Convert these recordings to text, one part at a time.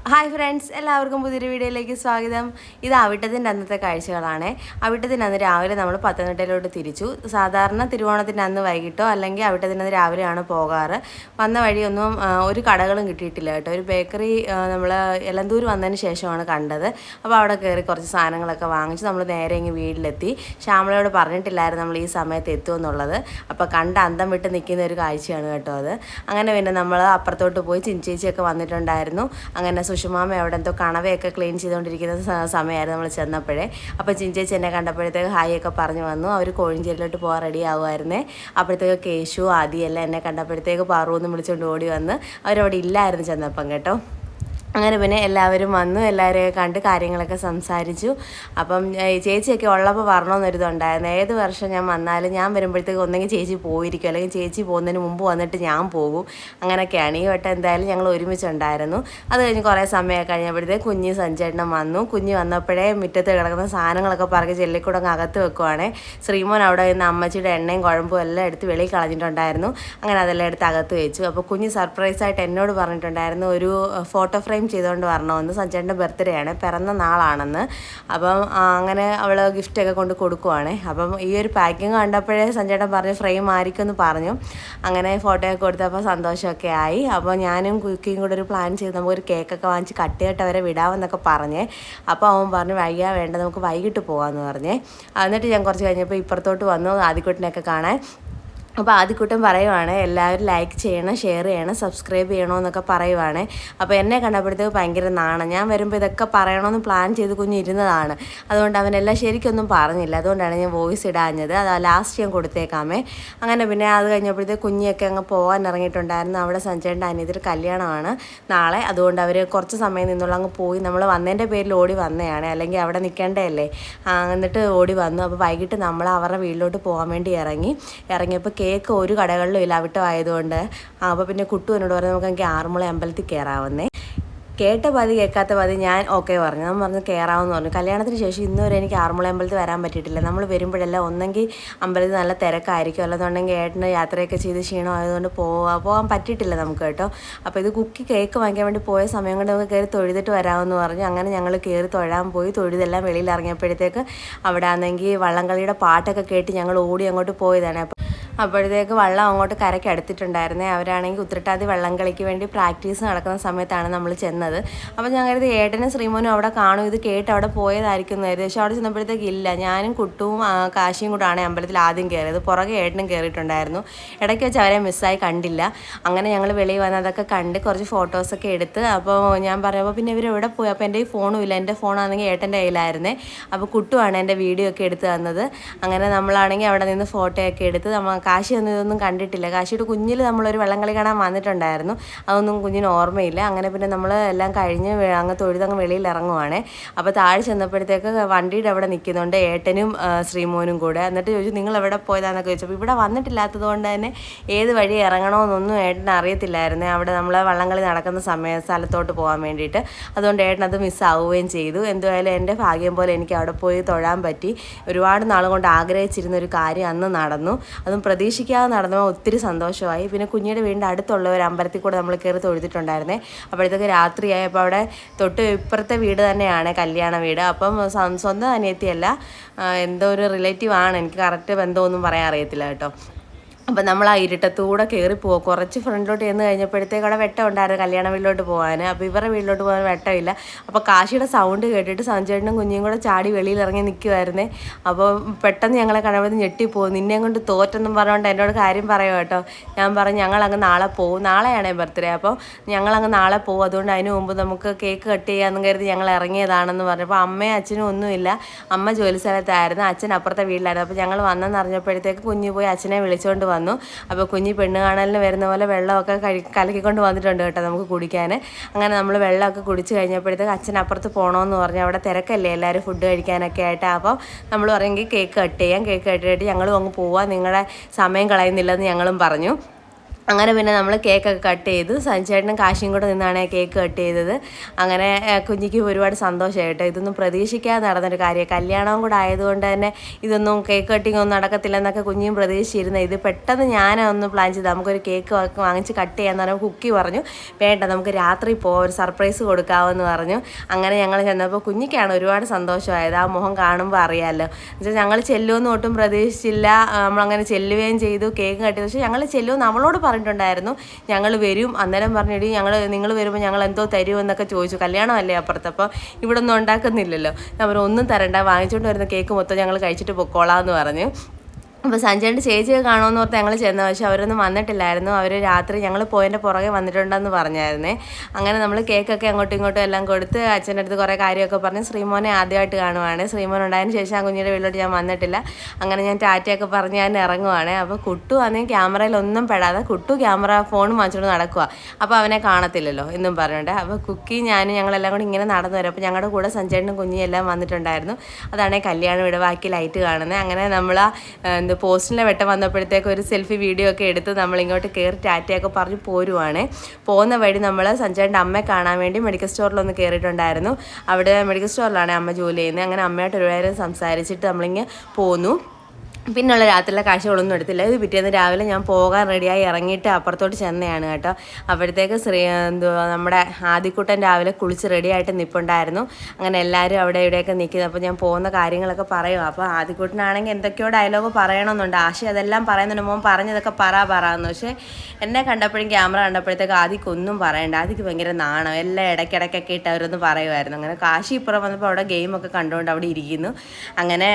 Hi friends, എല്ലാവർക്കും പുതിയൊരു വീഡിയോയിലേക്ക് സ്വാഗതം. ഇത് അവിട്ടത്തിൻ്റെ അന്നത്തെ കാഴ്ചകളാണ്. അവിട്ടത്തിൻ്റെ അന്ന് രാവിലെ നമ്മൾ പത്തനംതിട്ടയിലോട്ട് തിരിച്ചു. സാധാരണ തിരുവോണത്തിൻ്റെ അന്ന് വൈകിട്ടോ അല്ലെങ്കിൽ അവിട്ടത്തിൻ്റെ അന്ന് രാവിലെയാണ് പോകാറ്. വന്ന വഴിയൊന്നും ഒരു കടകളും കിട്ടിയിട്ടില്ല കേട്ടോ. ഒരു ബേക്കറി നമ്മൾ എലന്തൂർ വന്നതിന് ശേഷമാണ് കണ്ടത്. അപ്പോൾ അവിടെ കയറി കുറച്ച് സാധനങ്ങളൊക്കെ വാങ്ങിച്ച് നമ്മൾ നേരെ ഇങ്ങ് വീട്ടിലെത്തി. ശ്യാമളയോട് പറഞ്ഞിട്ടില്ലായിരുന്നു നമ്മൾ ഈ സമയത്ത് എത്തുമെന്നുള്ളത്. അപ്പോൾ കണ്ട അന്തം വിട്ട് നിൽക്കുന്ന ഒരു കാഴ്ചയാണ് കേട്ടോ അത്. അങ്ങനെ പിന്നെ നമ്മൾ അപ്പുറത്തോട്ട് പോയി ചിഞ്ചേച്ചിയൊക്കെ വന്നിട്ടുണ്ടായിരുന്നു. അങ്ങനെ സുഷുമാമ അവിടെ എന്തോ കണവയൊക്കെ ക്ലീൻ ചെയ്തുകൊണ്ടിരിക്കുന്ന സമയമായിരുന്നു നമ്മൾ ചെന്നപ്പോഴേ. അപ്പോൾ ചിഞ്ചേച്ചി എന്നെ കണ്ടപ്പോഴത്തേക്ക് ഹായ് ഒക്കെ പറഞ്ഞു വന്നു. അവർ കോഴിഞ്ചേരിയിലോട്ട് പോകാൻ റെഡി ആകുമായിരുന്നേ. അപ്പോഴത്തേക്ക് കേശു ആദിയെല്ലാം എന്നെ കണ്ടപ്പോഴത്തേക്ക് പാറുവെന്ന് വിളിച്ചുകൊണ്ട് ഓടി വന്ന്. അവരവിടെ ഇല്ലായിരുന്നു ചെന്നപ്പം കേട്ടോ. അങ്ങനെ പിന്നെ എല്ലാവരും വന്നു, എല്ലാവരെയും കണ്ട് കാര്യങ്ങളൊക്കെ സംസാരിച്ചു. അപ്പം ചേച്ചിയൊക്കെ ഉള്ളപ്പോൾ വരണമെന്നൊരിതുണ്ടായിരുന്നു. ഏത് വർഷം ഞാൻ വന്നാലും ഞാൻ വരുമ്പോഴത്തേക്ക് ഒന്നെങ്കിൽ ചേച്ചി പോയിരിക്കും, അല്ലെങ്കിൽ ചേച്ചി പോകുന്നതിന് മുമ്പ് വന്നിട്ട് ഞാൻ പോകും. അങ്ങനെയൊക്കെയാണ്. ഈ വട്ടം എന്തായാലും ഞങ്ങൾ ഒരുമിച്ചുണ്ടായിരുന്നു. അത് കഴിഞ്ഞ് കുറേ സമയമൊക്കെ കഴിഞ്ഞപ്പോഴത്തേക്ക് കുഞ്ഞ് സഞ്ചേട്ടനം വന്നു. കുഞ്ഞ് വന്നപ്പോഴേ മുറ്റത്ത് കിടക്കുന്ന സാധനങ്ങളൊക്കെ പറക്കി ചെല്ലിക്കൂടെ അങ്ങ് അകത്ത് വെക്കുവാണേ. ശ്രീമോൻ അവിടെ നിന്ന് അമ്മച്ചിയുടെ എണ്ണയും കുഴമ്പും എല്ലാം എടുത്ത് വെളിയിൽ കളഞ്ഞിട്ടുണ്ടായിരുന്നു. അങ്ങനെ അതെല്ലാം എടുത്ത് അകത്ത് വെച്ചു. അപ്പോൾ കുഞ്ഞ് സർപ്രൈസായിട്ട് എന്നോട് പറഞ്ഞിട്ടുണ്ടായിരുന്നു ഒരു ഫോട്ടോ ഫ്രെയിം ചെയ്തുകൊണ്ട് വരണമെന്ന്. സഞ്ജയൻ്റെ ബർത്ത്ഡേ ആണ്, പിറന്ന നാളാണെന്ന്. അപ്പം അങ്ങനെ അവൾ ഗിഫ്റ്റൊക്കെ കൊണ്ട് കൊടുക്കുവാണ്. അപ്പം ഈ ഒരു പാക്കിങ് കണ്ടപ്പോഴേ സഞ്ജയൻ പറഞ്ഞു ഫ്രെയിം ആയിരിക്കുമെന്ന് പറഞ്ഞു. അങ്ങനെ ഫോട്ടോയൊക്കെ കൊടുത്തപ്പോൾ സന്തോഷമൊക്കെ ആയി. അപ്പോൾ ഞാനും കുക്കിയും കൂടെ ഒരു പ്ലാൻ ചെയ്ത് നമുക്കൊരു കേക്കൊക്കെ വാങ്ങിച്ച് കട്ട് ചെയ്തിട്ട് അവരെ വിടാമെന്നൊക്കെ പറഞ്ഞേ. അപ്പോൾ അവൻ പറഞ്ഞു വൈകിയാ വേണ്ട, നമുക്ക് വൈകിട്ട് പോകാമെന്ന് പറഞ്ഞേ. എന്നിട്ട് ഞാൻ കുറച്ച് കഴിഞ്ഞപ്പോൾ ഇപ്പുറത്തോട്ട് വന്നു ആദിക്കുട്ടനെയൊക്കെ കാണാൻ. അപ്പോൾ ആദ്യക്കൂട്ടം പറയുവാണ് എല്ലാവരും ലൈക്ക് ചെയ്യണം, ഷെയർ ചെയ്യണം, സബ്സ്ക്രൈബ് ചെയ്യണമെന്നൊക്കെ പറയുവാണ്. അപ്പോൾ എന്നെ കണ്ടപ്പോഴത്തേക്ക് ഭയങ്കര നാണം. ഞാൻ വരുമ്പോൾ ഇതൊക്കെ പറയണമെന്ന് പ്ലാൻ ചെയ്ത് കുഞ്ഞിരുന്നതാണ്. അതുകൊണ്ട് അവനെല്ലാം ശരിക്കൊന്നും പറഞ്ഞില്ല. അതുകൊണ്ടാണ് ഞാൻ വോയിസ് ഇടാഞ്ഞത്. അത് ലാസ്റ്റ് ഞാൻ കൊടുത്തേക്കാമേ. അങ്ങനെ പിന്നെ അത് കഴിഞ്ഞപ്പോഴത്തേക്ക് കുഞ്ഞിയൊക്കെ അങ്ങ് പോകാൻ ഇറങ്ങിയിട്ടുണ്ടായിരുന്നു. അവിടെ സഞ്ജയൻ്റെ അനിയത്തിൻ്റെ കല്യാണമാണ് നാളെ. അതുകൊണ്ട് അവർ കുറച്ച് സമയം നിന്നുള്ള അങ്ങ് പോയി. നമ്മൾ വന്നതിൻ്റെ പേരിൽ ഓടി വന്നതാണ്, അല്ലെങ്കിൽ അവിടെ നിൽക്കേണ്ടതല്ലേ. എന്നിട്ട് ഓടി വന്നു. അപ്പോൾ വൈകിട്ട് നമ്മൾ അവരുടെ വീട്ടിലോട്ട് പോകാൻ വേണ്ടി ഇറങ്ങിയപ്പോൾ കേക്ക് ഒരു കടകളിലും ഇല്ല അവിട്ടമായതുകൊണ്ട്. അപ്പോൾ പിന്നെ കുട്ടു എന്നോട് പറഞ്ഞു നമുക്ക് എനിക്ക് ആറന്മുള അമ്പലത്തിൽ കയറാവുന്നേ. കേട്ട പതി കേൾക്കാത്ത പതി ഞാൻ ഓക്കെ പറഞ്ഞു. ഞാൻ പറഞ്ഞു കയറാമെന്ന് പറഞ്ഞു. കല്യാണത്തിന് ശേഷം ഇന്നുവരെ എനിക്ക് ആറന്മുള അമ്പലത്തിൽ വരാൻ പറ്റിയിട്ടില്ല. നമ്മൾ വരുമ്പോഴെല്ലാം ഒന്നെങ്കിൽ അമ്പലത്തിൽ നല്ല തിരക്കായിരിക്കും, അല്ലെന്നുണ്ടെങ്കിൽ ഏട്ടന് യാത്രയൊക്കെ ചെയ്ത് ക്ഷീണമായതുകൊണ്ട് പോകാൻ പറ്റിയിട്ടില്ല നമുക്ക് കേട്ടോ. അപ്പോൾ ഇത് കേക്ക് വാങ്ങിക്കാൻ വേണ്ടി പോയ സമയം കൊണ്ട് നമുക്ക് കയറി തൊഴുതിട്ട് വരാമെന്ന് പറഞ്ഞു. അങ്ങനെ ഞങ്ങൾ കയറി തൊഴാൻ പോയി. തൊഴുതെല്ലാം വെളിയിൽ ഇറങ്ങിയപ്പോഴത്തേക്ക് അവിടെ ആണെങ്കിൽ വള്ളംകളിയുടെ പാട്ടൊക്കെ കേട്ട് ഞങ്ങൾ ഓടി അങ്ങോട്ട് പോയതാണ്. അപ്പോഴത്തേക്ക് വള്ളം അങ്ങോട്ട് കരയ്ക്ക് അടുത്തിട്ടുണ്ടായിരുന്നേ. അവരാണെങ്കിൽ ഉത്രട്ടാതി വള്ളം കളിക്ക് വേണ്ടി പ്രാക്ടീസ് നടക്കുന്ന സമയത്താണ് നമ്മൾ ചെന്നത്. അപ്പോൾ ഞാൻ കരുതി ഏട്ടനും ശ്രീമോനും അവിടെ കാണും, ഇത് കേട്ട് അവിടെ പോയതായിരിക്കും കരുതി. പക്ഷേ അവിടെ ചെന്നപ്പോഴത്തേക്ക് ഇല്ല. ഞാനും കുട്ടുവും കാശിയും കൂടാണ് അമ്പലത്തിൽ ആദ്യം കയറിയത്. പുറകെ ഏട്ടനും കയറിയിട്ടുണ്ടായിരുന്നു. ഇടയ്ക്ക് വെച്ച് അവരെ മിസ്സായി കണ്ടില്ല. അങ്ങനെ ഞങ്ങൾ വെളിയിൽ വന്ന് അതൊക്കെ കണ്ട് കുറച്ച് ഫോട്ടോസൊക്കെ എടുത്ത്. അപ്പോൾ ഞാൻ പറയുമ്പോൾ പിന്നെ ഇവരെവിടെ പോയി. അപ്പോൾ എൻ്റെ ഈ ഫോണും ഇല്ല. എൻ്റെ ഫോണാണെങ്കിൽ ഏട്ടൻ്റെ കയ്യിലായിരുന്നേ. അപ്പോൾ കുട്ടുവാണ് എൻ്റെ വീഡിയോ ഒക്കെ എടുത്ത് തന്നത്. അങ്ങനെ നമ്മളാണെങ്കിൽ അവിടെ നിന്ന് ഫോട്ടോയൊക്കെ എടുത്ത് കാശിയൊന്നും ഇതൊന്നും കണ്ടിട്ടില്ല. കാശിയുടെ കുഞ്ഞിൽ നമ്മളൊരു വള്ളംകളി കാണാൻ വന്നിട്ടുണ്ടായിരുന്നു. അതൊന്നും കുഞ്ഞിന് ഓർമ്മയില്ല. അങ്ങനെ പിന്നെ നമ്മൾ എല്ലാം കഴിഞ്ഞ് അങ്ങ് തൊഴുതങ്ങ് വെളിയിൽ ഇറങ്ങുവാണേ. അപ്പോൾ താഴെ ചെന്നപ്പോഴത്തേക്ക് വണ്ടിയുടെ അവിടെ നിൽക്കുന്നുണ്ട് ഏട്ടനും ശ്രീമോനും കൂടെ. എന്നിട്ട് ചോദിച്ചു നിങ്ങൾ എവിടെ പോയതാന്നൊക്കെ ചോദിച്ചപ്പോൾ ഇവിടെ വന്നിട്ടില്ലാത്തത് കൊണ്ട് തന്നെ ഏത് വഴി ഇറങ്ങണമെന്നൊന്നും ഏട്ടന് അറിയത്തില്ലായിരുന്നു. അവിടെ നമ്മൾ വള്ളംകളി നടക്കുന്ന സ്ഥലത്തോട്ട് പോകാൻ വേണ്ടിയിട്ട്. അതുകൊണ്ട് ഏട്ടനത് മിസ്സാവുകയും ചെയ്തു. എന്തായാലും എൻ്റെ ഭാഗ്യം പോലെ എനിക്ക് അവിടെ പോയി തൊഴാൻ പറ്റി. ഒരുപാട് നാൾ കൊണ്ട് ആഗ്രഹിച്ചിരുന്ന ഒരു കാര്യം അന്ന് നടന്നു. അതും പ്രതീക്ഷിക്കാതെ നടന്നപ്പോൾ ഒത്തിരി സന്തോഷമായി. പിന്നെ കുഞ്ഞിയുടെ വീടിൻ്റെ അടുത്തുള്ള ഒരു അമ്പലത്തിൽ കൂടെ നമ്മൾ കയറി തൊഴുതിട്ടുണ്ടായിരുന്നേ. അപ്പോഴത്തേക്ക് രാത്രിയായി. അപ്പോൾ അവിടെ തൊട്ട് ഇപ്പുറത്തെ വീട് തന്നെയാണ് കല്യാണ വീട്. അപ്പം സ്വന്തം അനിയത്തിയല്ല, എന്തോ ഒരു റിലേറ്റീവ് ആണ്. എനിക്ക് കറക്റ്റ് ബന്ധമൊന്നും പറയാൻ അറിയത്തില്ല കേട്ടോ. അപ്പം നമ്മൾ ആ ഇരുട്ടത്തൂടെ കയറി പോകും. കുറച്ച് ഫ്രണ്ടിലോട്ട് ചെന്ന് കഴിഞ്ഞപ്പോഴത്തേക്ക് അവിടെ വെട്ടം ഉണ്ടായിരുന്നു കല്യാണ വീട്ടിലോട്ട് പോകാൻ. അപ്പോൾ ഇവരുടെ വീട്ടിലോട്ട് പോകാൻ വെട്ടമില്ല. അപ്പോൾ കാശിയുടെ സൗണ്ട് കേട്ടിട്ട് സഞ്ജയനും കുഞ്ഞും കൂടെ ചാടി വെളിയിൽ ഇറങ്ങി നിൽക്കുമായിരുന്നേ. അപ്പോൾ പെട്ടെന്ന് ഞങ്ങളെ കാണുമ്പോൾ ഞെട്ടിപ്പോകും. നിന്നെ കൊണ്ട് തോറ്റെന്നും പറഞ്ഞുകൊണ്ട് എന്നോട് കാര്യം പറയുക കേട്ടോ. ഞാൻ പറഞ്ഞു ഞങ്ങളങ്ങ് നാളെ പോകും, നാളെയാണ് ബർത്ത്ഡേ. അപ്പോൾ ഞങ്ങളങ്ങ് നാളെ പോകും, അതുകൊണ്ട് അതിന് മുമ്പ് നമുക്ക് കേക്ക് കട്ട് ചെയ്യാമെന്ന് കരുതി ഞങ്ങൾ ഇറങ്ങിയതാണെന്ന് പറഞ്ഞപ്പോൾ അമ്മയും അച്ഛനും ഒന്നുമില്ല. അമ്മ ജോലി സ്ഥലത്തായിരുന്നു, അച്ഛൻ അപ്പുറത്തെ വീട്ടിലായിരുന്നു. അപ്പോൾ ഞങ്ങൾ വന്നെന്ന് അറിഞ്ഞപ്പോഴത്തേക്ക് കുഞ്ഞ് പോയി അച്ഛനെ വിളിച്ചുകൊണ്ട് വന്നു. അപ്പോൾ കുഞ്ഞി പെണ്ണ് കാണലിന് വരുന്ന പോലെ വെള്ളമൊക്കെ കലക്കിക്കൊണ്ട് വന്നിട്ടുണ്ട് കേട്ടോ നമുക്ക് കുടിക്കാൻ. അങ്ങനെ നമ്മൾ വെള്ളമൊക്കെ കുടിച്ച് കഴിഞ്ഞപ്പോഴത്തേക്ക് അച്ഛൻ അപ്പുറത്ത് പോകണമെന്ന് പറഞ്ഞു. അവിടെ തിരക്കല്ലേ എല്ലാവരും ഫുഡ് കഴിക്കാനൊക്കെ ആയിട്ട്. അപ്പോൾ നമ്മൾ പറഞ്ഞെങ്കിൽ കേക്ക് കട്ട് ചെയ്യാം, കേക്ക് കട്ട് ചെയ്തിട്ട് ഞങ്ങളും അങ്ങ് പോവാം, നിങ്ങളുടെ സമയം കളയുന്നില്ലെന്ന് ഞങ്ങളും പറഞ്ഞു. അങ്ങനെ പിന്നെ നമ്മൾ കേക്കൊക്കെ കട്ട് ചെയ്തു. സഞ്ജേട്ടനും കാശിയും കൂടെ നിന്നാണ് കേക്ക് കട്ട് ചെയ്തത്. അങ്ങനെ കുഞ്ഞിക്ക് ഒരുപാട് സന്തോഷമായിട്ടോ. ഇതൊന്നും പ്രതീക്ഷിക്കാതെ നടന്നൊരു കാര്യം. കല്യാണവും കൂടെ ആയതുകൊണ്ട് തന്നെ ഇതൊന്നും കേക്ക് കട്ടിങ് ഒന്നും നടക്കത്തില്ലെന്നൊക്കെ കുഞ്ഞും പ്രതീക്ഷിച്ചിരുന്നത്. ഇത് പെട്ടെന്ന് ഞാനൊന്ന് പ്ലാൻ ചെയ്ത് നമുക്കൊരു കേക്ക് വാങ്ങിച്ച് കട്ട് ചെയ്യാമെന്ന് പറയുമ്പോൾ കുക്കി പറഞ്ഞു വേണ്ട നമുക്ക് രാത്രി ഒരു സർപ്രൈസ് കൊടുക്കാമെന്ന് പറഞ്ഞു. അങ്ങനെ ഞങ്ങൾ ചെന്നപ്പോൾ കുഞ്ഞിക്കാണ് ഒരുപാട് സന്തോഷമായത്. ആ മുഖം കാണുമ്പോൾ അറിയാമല്ലോ. എന്നുവെച്ചാൽ ഞങ്ങൾ ചെല്ലുമെന്ന് ഒട്ടും പ്രതീക്ഷിച്ചില്ല. നമ്മളങ്ങനെ ചെല്ലുകയും ചെയ്തു. കേക്ക് കട്ടി പക്ഷേ ഞങ്ങൾ ചെല്ലുമെന്ന് നമ്മളോട് പറഞ്ഞിട്ടുണ്ടായിരുന്നു ഞങ്ങൾ വരും. അന്നേരം പറഞ്ഞിട്ട് നിങ്ങൾ വരുമ്പോൾ ഞങ്ങൾ എന്തോ തരുമെന്നൊക്കെ ചോദിച്ചു. കല്യാണമല്ലേ അപ്പുറത്ത്, അപ്പോൾ ഇവിടെ ഒന്നും ഉണ്ടാക്കുന്നില്ലല്ലോ. ഞാൻ ഒന്നും തരണ്ട, വാങ്ങിച്ചുകൊണ്ട് വരുന്ന കേക്ക് മൊത്തം ഞങ്ങൾ കഴിച്ചിട്ട് പൊക്കോളാം എന്ന് പറഞ്ഞു. അപ്പോൾ സഞ്ജയൻ്റെ ചേച്ചിയൊക്കെ കാണുമെന്ന് ഓർത്ത് ഞങ്ങൾ ചെന്ന, പക്ഷേ അവരൊന്നും വന്നിട്ടില്ലായിരുന്നു. അവർ രാത്രി ഞങ്ങൾ പോയതിൻ്റെ പുറകെ വന്നിട്ടുണ്ടെന്ന് പറഞ്ഞായിരുന്നേ. അങ്ങനെ നമ്മൾ കേക്കൊക്കെ അങ്ങോട്ടും ഇങ്ങോട്ടും എല്ലാം കൊടുത്ത് അച്ഛൻ്റെ അടുത്ത് കുറേ കാര്യമൊക്കെ പറഞ്ഞ് ശ്രീമോനെ ആദ്യമായിട്ട് കാണുവാണ്. ശ്രീമോൻ ഉണ്ടായതിന് ശേഷം ആ കുഞ്ഞിൻ്റെ വീട്ടിലോട്ട് ഞാൻ വന്നിട്ടില്ല. അങ്ങനെ ഞാൻ ടാറ്റയൊക്കെ പറഞ്ഞ് ഞാൻ ഇറങ്ങുവാണ്. അപ്പോൾ കുട്ടു ആണെങ്കിൽ ക്യാമറയിലൊന്നും പെടാതെ കുട്ടു ഫോൺ വാങ്ങിച്ചുകൊണ്ട് നടക്കുക. അപ്പോൾ അവനെ കാണത്തില്ലല്ലോ എന്നും പറഞ്ഞിട്ട്. അപ്പോൾ കുക്കി ഞങ്ങളെല്ലാം കൂടി ഇങ്ങനെ നടന്നു വരും. അപ്പോൾ ഞങ്ങളുടെ കൂടെ സഞ്ജയനും കുഞ്ഞിയും എല്ലാം വന്നിട്ടുണ്ടായിരുന്നു. അതാണ് കല്യാണം ഇവിടെ ബാക്കി ലൈറ്റ് കാണുന്നത്. അങ്ങനെ നമ്മൾ പോസ്റ്റിലെ വെട്ടം വന്നപ്പോഴത്തേക്ക് ഒരു സെൽഫി വീഡിയോ ഒക്കെ എടുത്ത് നമ്മളിങ്ങോട്ട് കയറി ടാറ്റയൊക്കെ പറഞ്ഞ് പോരുവാണ്. പോകുന്ന വഴി നമ്മൾ സഞ്ജയൻ്റെ അമ്മയെ കാണാൻ വേണ്ടി മെഡിക്കൽ സ്റ്റോറിലൊന്ന് കയറിയിട്ടുണ്ടായിരുന്നു. അവിടെ മെഡിക്കൽ സ്റ്റോറിലാണ് അമ്മ ജോലി ചെയ്യുന്നത്. അങ്ങനെ അമ്മയായിട്ട് ഒരുപാട് സംസാരിച്ചിട്ട് നമ്മളിങ്ങനെ പോന്നു. പിന്നുള്ള രാത്രിയിലെ കാഴ്ചകളൊന്നും എടുത്തില്ല. ഇത് പിറ്റേന്ന് രാവിലെ ഞാൻ പോകാൻ റെഡിയായി ഇറങ്ങിയിട്ട് അപ്പുറത്തോട്ട് ചെന്നതാണ് കേട്ടോ. അപ്പോഴത്തേക്ക് നമ്മുടെ ആദിക്കുട്ടൻ രാവിലെ കുളിച്ച് റെഡിയായിട്ട് നിൽപ്പുണ്ടായിരുന്നു. അങ്ങനെ എല്ലാവരും അവിടെ ഇവിടെയൊക്കെ നിൽക്കുന്നത്. അപ്പോൾ ഞാൻ പോകുന്ന കാര്യങ്ങളൊക്കെ പറയും. അപ്പോൾ ആദിക്കുട്ടനാണെങ്കിൽ എന്തൊക്കെയോ ഡയലോഗ് പറയണമെന്നുണ്ട്. ആശി അതെല്ലാം പറയുന്നുണ്ട്, മോൻ പറഞ്ഞതൊക്കെ പറയാമെന്ന്. പക്ഷേ എന്നെ കണ്ടപ്പോഴും ക്യാമറ കണ്ടപ്പോഴത്തേക്ക് ആദിക്കൊന്നും പറയണ്ട. ആദിക്ക് ഭയങ്കര നാണം. എല്ലാം ഇടയ്ക്കിടയ്ക്കൊക്കെ ഇട്ട് അവരൊന്ന് പറയുമായിരുന്നു. അങ്ങനെ കാശി ഇപ്പുറം വന്നപ്പോൾ അവിടെ ഗെയിമൊക്കെ കണ്ടുകൊണ്ട് അവിടെ ഇരിക്കുന്നു. അങ്ങനെ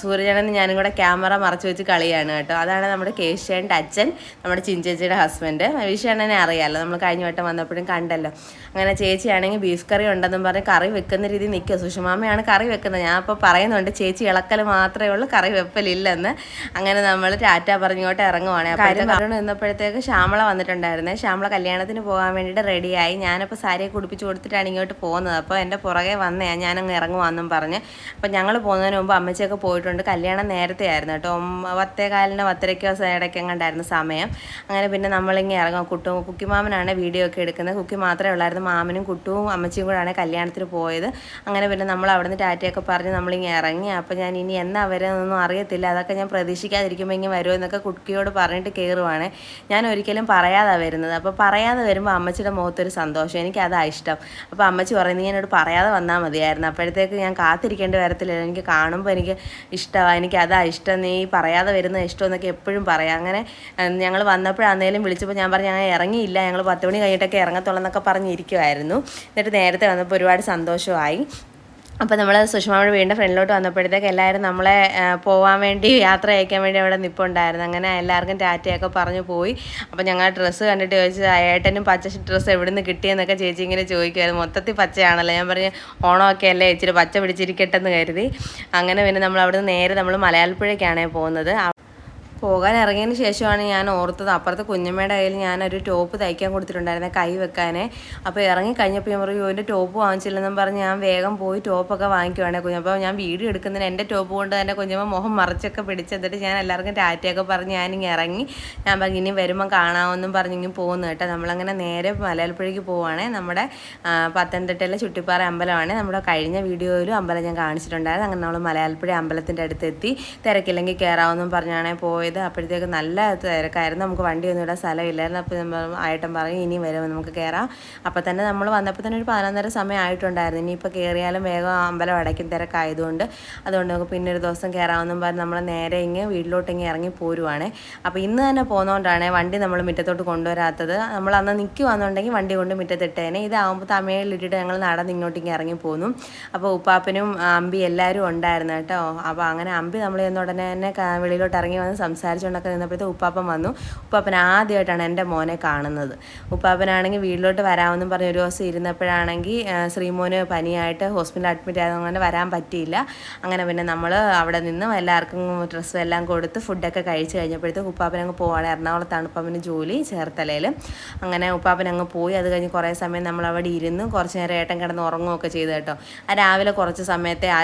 സൂര്യചേട്ടനും ഞാനും കൂടെ ക്യാമറ മറച്ചു വെച്ച് കളിയാണ് കേട്ടോ. അതാണ് നമ്മുടെ കേശേൻ്റെ അച്ഛൻ, നമ്മുടെ ചിഞ്ചേച്ചിയുടെ ഹസ്ബൻഡ്. വിഷയണ്ണനെ അറിയാമല്ലോ, നമ്മൾ കഴിഞ്ഞ വട്ടം വന്നപ്പോഴും കണ്ടല്ലോ. അങ്ങനെ ചേച്ചിയാണെങ്കിൽ ബീഫ് കറി ഉണ്ടെന്നും പറഞ്ഞ് കറി വെക്കുന്ന രീതി നിൽക്കുക. സുഷമാമയാണ് കറി വെക്കുന്നത്. ഞാൻ അപ്പോൾ പറയുന്നുണ്ട് ചേച്ചി ഇളക്കൽ മാത്രമേ ഉള്ളൂ, കറി വെപ്പലില്ലെന്ന്. അങ്ങനെ നമ്മൾ ടാറ്റ പറഞ്ഞിങ്ങോട്ട് ഇറങ്ങുവാണ്. കാര്യം പറഞ്ഞു നിന്നപ്പോഴത്തേക്ക് ശ്യാമള വന്നിട്ടുണ്ടായിരുന്നേ. ശ്യാമള കല്യാണത്തിന് പോകാൻ വേണ്ടിയിട്ട് റെഡിയായി. ഞാനപ്പോൾ സാരിയൊക്കെ ഉടുപ്പിച്ച് കൊടുത്തിട്ടാണ് ഇങ്ങോട്ട് പോകുന്നത്. അപ്പോൾ എൻ്റെ പുറകെ വന്നേ ഞാനങ്ങ് ഇറങ്ങുവാന്നും പറഞ്ഞ്. അപ്പോൾ ഞങ്ങൾ പോകുന്നതിന് മുമ്പ് അമ്മച്ചിയൊക്കെ പോയിട്ടുണ്ട്. കല്യാണം നേരത്തെ ആയിരുന്നു കേട്ടോ. 10:15 10:00 ഇടയ്ക്കെങ്ങാണ്ടായിരുന്നു സമയം. അങ്ങനെ പിന്നെ നമ്മളിങ്ങനെ ഇറങ്ങാം. കുക്കിമാമനാണ് വീഡിയോ ഒക്കെ എടുക്കുന്നത്. കുക്കി മാത്രമേ ഉള്ളായിരുന്നു. മാമനും കുട്ടുവും അമ്മച്ചിയും കൂടെയാണ് കല്യാണത്തിന് പോയത്. അങ്ങനെ പിന്നെ നമ്മൾ അവിടെ നിന്ന് ടാറ്റയൊക്കെ പറഞ്ഞ് നമ്മളിങ്ങനെ ഇറങ്ങി. അപ്പോൾ ഞാൻ ഇനി എന്നാ വരുന്നൊന്നും അറിയത്തില്ല, അതൊക്കെ ഞാൻ പ്രതീക്ഷിക്കാതിരിക്കുമ്പോൾ ഇങ്ങനെ വരുമോ എന്നൊക്കെ കുട്ടിയോട് പറഞ്ഞിട്ട് കയറുവാണ്. ഞാൻ ഒരിക്കലും പറയാതെ വരുന്നത്. അപ്പോൾ പറയാതെ വരുമ്പോൾ അമ്മച്ചിയുടെ മുഖത്തൊരു സന്തോഷം, എനിക്കതാണ് ഇഷ്ടം. അപ്പോൾ അമ്മച്ചി പറയുന്നത് എന്നോട് പറയാതെ വന്നാൽ മതിയായിരുന്നു, അപ്പോഴത്തേക്ക് ഞാൻ കാത്തിരിക്കേണ്ടി വരത്തില്ല, എനിക്ക് കാണുമ്പോൾ എനിക്ക് ഇഷ്ടമാണ്, എനിക്കതാണ് ഇഷ്ടം, നീ പറയാതെ വരുന്നത് ഇഷ്ടമെന്നൊക്കെ എപ്പോഴും പറയാം. അങ്ങനെ ഞങ്ങൾ വന്നപ്പോഴാന്നേലും വിളിച്ചപ്പോൾ ഞാൻ പറഞ്ഞു ഞങ്ങൾ ഇറങ്ങിയില്ല, ഞങ്ങൾ 10 മണി കഴിഞ്ഞിട്ടൊക്കെ ഇറങ്ങത്തുള്ളൂ എന്നൊക്കെ പറഞ്ഞിരിക്കുമായിരുന്നു. എന്നിട്ട് നേരത്തെ വന്നപ്പോൾ ഒരുപാട് സന്തോഷമായി. അപ്പോൾ നമ്മൾ സുഷമയുടെ വീടിൻ്റെ ഫ്രണ്ടിലോട്ട് വന്നപ്പോഴത്തേക്ക് എല്ലാവരും നമ്മളെ പോകാൻ വേണ്ടി യാത്ര അയക്കാൻ വേണ്ടി അവിടെ നിൽപ്പുണ്ടായിരുന്നു. അങ്ങനെ എല്ലാവർക്കും ടാറ്റയൊക്കെ പറഞ്ഞു പോയി. അപ്പോൾ ഞങ്ങൾ ഡ്രസ്സ് കണ്ടിട്ട് ചോദിച്ചു ഏട്ടനും പച്ച ഡ്രസ്സ് എവിടെ നിന്ന് കിട്ടിയെന്നൊക്കെ ചേച്ചി ഇങ്ങനെ ചോദിക്കുമായിരുന്നു. മൊത്തത്തിൽ പച്ചയാണല്ലോ. ഞാൻ പറഞ്ഞു ഓണമൊക്കെ അല്ലേ ഇച്ചിരി പച്ച പിടിച്ചിരിക്കട്ടെ എന്ന് കരുതി. അങ്ങനെ പിന്നെ നമ്മൾ അവിടെ നിന്ന് നേരെ നമ്മൾ മലയാളപ്പുഴയ്ക്കാണ് പോകുന്നത്. പോകാൻ ഇറങ്ങിയതിന് ശേഷമാണ് ഞാൻ ഓർത്തത് അപ്പുറത്തെ കുഞ്ഞമ്മയുടെ കയ്യിൽ ഞാനൊരു ടോപ്പ് തയ്ക്കാൻ കൊടുത്തിട്ടുണ്ടായിരുന്നെ കൈ വെക്കാനേ. അപ്പോൾ ഇറങ്ങി കഴിഞ്ഞപ്പോൾ ഞാൻ പറയും എൻ്റെ ടോപ്പ് വാങ്ങിച്ചില്ലെന്നും പറഞ്ഞ് ഞാൻ വേഗം പോയി ടോപ്പൊക്കെ വാങ്ങിക്കുവാണേ കുഞ്ഞമ്മ. അപ്പോൾ ഞാൻ വീഡിയോ എടുക്കുന്നതിന് എൻ്റെ ടോപ്പ് കൊണ്ട് തന്നെ കുഞ്ഞമ്മ മുഖം മറിച്ചൊക്കെ പിടിച്ചെന്നിട്ട് ഞാൻ എല്ലാവർക്കും ടാറ്റയൊക്കെ പറഞ്ഞ് ഞാനിങ്ങനെ ഇറങ്ങി. ഞാൻ പറഞ്ഞു ഇനി വരുമ്പം കാണാമെന്നും പറഞ്ഞിങ്ങനെ പോകുന്നു കേട്ടോ. നമ്മളങ്ങനെ നേരെ മലയാളപ്പുഴയ്ക്ക് പോവുകയാണേ. നമ്മുടെ പത്തനംതിട്ടയിലെ ചുട്ടിപ്പാറ അമ്പലമാണ്. നമ്മുടെ കഴിഞ്ഞ വീഡിയോയിലും അമ്പലം ഞാൻ കാണിച്ചിട്ടുണ്ടായിരുന്നു. അങ്ങനെ നമ്മൾ മലയാളപ്പുഴ അമ്പലത്തിൻ്റെ അടുത്തെത്തി. തിരക്കില്ലെങ്കിൽ കയറാമെന്നും പറഞ്ഞാണ് പോയത്. അപ്പോഴത്തേക്ക് നല്ല തിരക്കായിരുന്നു, നമുക്ക് വണ്ടിയൊന്നും ഇടാൻ സ്ഥലമില്ലായിരുന്നു. അപ്പോൾ നമ്മൾ ആയിട്ടും പറയും ഇനി വരുമ്പോൾ നമുക്ക് കയറാം. അപ്പോൾ തന്നെ നമ്മൾ വന്നപ്പോൾ തന്നെ ഒരു 11:30 സമയം ആയിട്ടുണ്ടായിരുന്നു. ഇനിയിപ്പോൾ കയറിയാലും വേഗം അമ്പലം അടയ്ക്കും തിരക്കായതുകൊണ്ട്. അതുകൊണ്ട് നമുക്ക് പിന്നെ ഒരു ദിവസം കയറാമെന്നും പറഞ്ഞ് നമ്മൾ നേരെ വീട്ടിലോട്ട് ഇറങ്ങി പോരുവാണ്. അപ്പോൾ ഇന്ന് തന്നെ പോകുന്നതുകൊണ്ടാണ് വണ്ടി നമ്മൾ മുറ്റത്തോട്ട് കൊണ്ടുവരാത്തത്. നമ്മൾ അന്ന് നിൽക്കുവാണെന്നുണ്ടെങ്കിൽ വണ്ടി കൊണ്ട് മുറ്റത്തിട്ടേനെ. ഇതാകുമ്പോൾ തമിഴിലിട്ടിട്ട് ഞങ്ങൾ നടന്ന് ഇങ്ങോട്ടേക്ക് ഇറങ്ങി പോന്നു. അപ്പോൾ ഉപ്പാപ്പനും അമ്പി എല്ലാവരും ഉണ്ടായിരുന്നു കേട്ടോ. അപ്പോൾ അങ്ങനെ അമ്പി നമ്മൾ ചെന്ന ഉടനെ തന്നെ വെളിയിലോട്ട് ഇറങ്ങി വന്ന് സംസാരിച്ചുകൊണ്ടൊക്കെ നിന്നപ്പോഴത്തേക്ക് ഉപ്പാപ്പൻ വന്നു. ഉപ്പാപ്പൻ ആദ്യമായിട്ടാണ് എൻ്റെ മോനെ കാണുന്നത്. ഉപ്പാപ്പനാണെങ്കിൽ വീട്ടിലോട്ട് വരാമെന്നും പറഞ്ഞ് ഒരു ദിവസം ഇരുന്നപ്പോഴാണെങ്കിൽ ശ്രീമോന് പനിയായിട്ട് ഹോസ്പിറ്റലിൽ അഡ്മിറ്റ് ആയതുകൊണ്ട് അങ്ങനെ വരാൻ പറ്റിയില്ല. അങ്ങനെ പിന്നെ നമ്മൾ അവിടെ നിന്ന് എല്ലാവർക്കും ഡ്രസ്സും എല്ലാം കൊടുത്ത് ഫുഡൊക്കെ കഴിച്ച് കഴിഞ്ഞപ്പോഴത്തേക്ക് ഉപ്പാപ്പൻ അങ്ങ് പോവാണ്. എറണാകുളത്താണ് ഉപ്പാപ്പന് ജോലി, ചേർത്തലയിൽ. അങ്ങനെ ഉപ്പാപ്പൻ അങ്ങ് പോയി. അത് കഴിഞ്ഞ് കുറേ സമയം നമ്മൾ അവിടെ ഇരുന്ന് കുറച്ച് നേരം ഏട്ടൻ കിടന്ന് ഉറങ്ങുകയൊക്കെ ചെയ്തു കേട്ടോ. ആ രാവിലെ കുറച്ച് സമയത്തെ ആ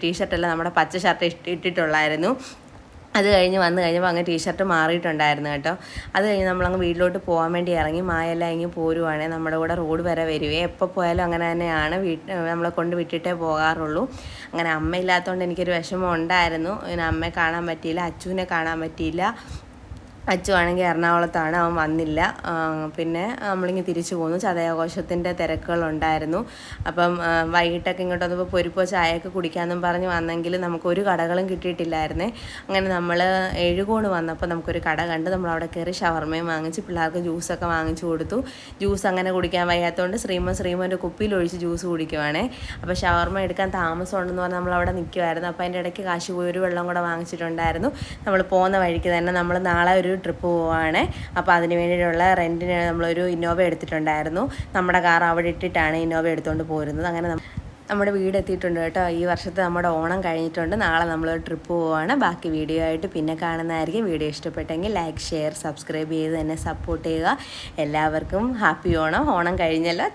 ടീഷർട്ടല്ല നമ്മുടെ പച്ച ഷർട്ട് ഇട്ടിട്ടുള്ളായിരുന്നു. അത് കഴിഞ്ഞ് വന്നു കഴിഞ്ഞപ്പോൾ അങ്ങ് ടീഷർട്ട് മാറിയിട്ടുണ്ടായിരുന്നു കേട്ടോ. അത് കഴിഞ്ഞ് നമ്മളങ്ങ് വീട്ടിലോട്ട് പോകാൻ വേണ്ടി ഇറങ്ങി. മായെല്ലാം ഇങ്ങ് പോരുവാണെങ്കിൽ നമ്മുടെ കൂടെ റോഡ് വരെ വരുവേ. എപ്പോൾ പോയാലും അങ്ങനെ തന്നെയാണ്, നമ്മളെ കൊണ്ട് വിട്ടിട്ടേ പോകാറുള്ളൂ. അങ്ങനെ അമ്മയില്ലാത്തതുകൊണ്ട് എനിക്കൊരു വിഷമം ഉണ്ടായിരുന്നു. പിന്നെ അമ്മയെ കാണാൻ പറ്റിയില്ല, അച്ചുവിനെ കാണാൻ പറ്റിയില്ല. അച്ചു ആണെങ്കിൽ എറണാകുളത്താണ്, അവൻ വന്നില്ല. പിന്നെ നമ്മളിങ്ങനെ തിരിച്ചു പോന്നു. ചതയാഘോഷത്തിൻ്റെ തിരക്കുകളുണ്ടായിരുന്നു. അപ്പം വൈകിട്ടൊക്കെ ഇങ്ങോട്ട് വന്നപ്പോൾ പൊരിപ്പോ ചായയൊക്കെ കുടിക്കാമെന്നും പറഞ്ഞ് വന്നെങ്കിൽ നമുക്കൊരു കടകളും കിട്ടിയിട്ടില്ലായിരുന്നേ. അങ്ങനെ നമ്മൾ എഴുകോണ് വന്നപ്പോൾ നമുക്കൊരു കട കണ്ട് നമ്മളവിടെ കയറി ഷവർമയും വാങ്ങിച്ച് പിള്ളേർക്ക് ജ്യൂസൊക്കെ വാങ്ങിച്ചു കൊടുത്തു. ജ്യൂസ് അങ്ങനെ കുടിക്കാൻ വയ്യാത്തതുകൊണ്ട് ശ്രീമോൻ്റെ കുപ്പിയിലൊഴിച്ച് ജ്യൂസ് കുടിക്കുവാണേ. അപ്പോൾ ഷവർമ എടുക്കാൻ താമസമുണ്ടെന്ന് പറഞ്ഞാൽ നമ്മളവിടെ നിൽക്കുമായിരുന്നു. അപ്പോൾ അതിൻ്റെ ഇടയ്ക്ക് കാശ് പോയി ഒരു വെള്ളം കൂടെ വാങ്ങിച്ചിട്ടുണ്ടായിരുന്നു. നമ്മൾ പോകുന്ന വഴിക്ക് തന്നെ നമ്മൾ നാളെ ഒരു ട്രിപ്പ് പോവുകയാണ്. അപ്പോൾ അതിന് വേണ്ടിയിട്ടുള്ള റെൻറ്റിന് നമ്മളൊരു ഇന്നോവ എടുത്തിട്ടുണ്ടായിരുന്നു. നമ്മുടെ കാർ അവിടെ ഇട്ടിട്ടാണ് ഇന്നോവ എടുത്തുകൊണ്ട് പോരുന്നത്. അങ്ങനെ നമ്മുടെ വീട് എത്തിയിട്ടുണ്ട് കേട്ടോ. ഈ വർഷത്തെ നമ്മുടെ ഓണം കഴിഞ്ഞിട്ടുണ്ട്. നാളെ നമ്മളൊരു ട്രിപ്പ് പോവുകയാണ്. ബാക്കി വീഡിയോ ആയിട്ട് പിന്നെ കാണുന്നതായിരിക്കും. വീഡിയോ ഇഷ്ടപ്പെട്ടെങ്കിൽ ലൈക്ക്, ഷെയർ, സബ്സ്ക്രൈബ് ചെയ്ത് തന്നെ സപ്പോർട്ട് ചെയ്യുക. എല്ലാവർക്കും ഹാപ്പി ഓണം. ഓണം കഴിഞ്ഞല്ലോ.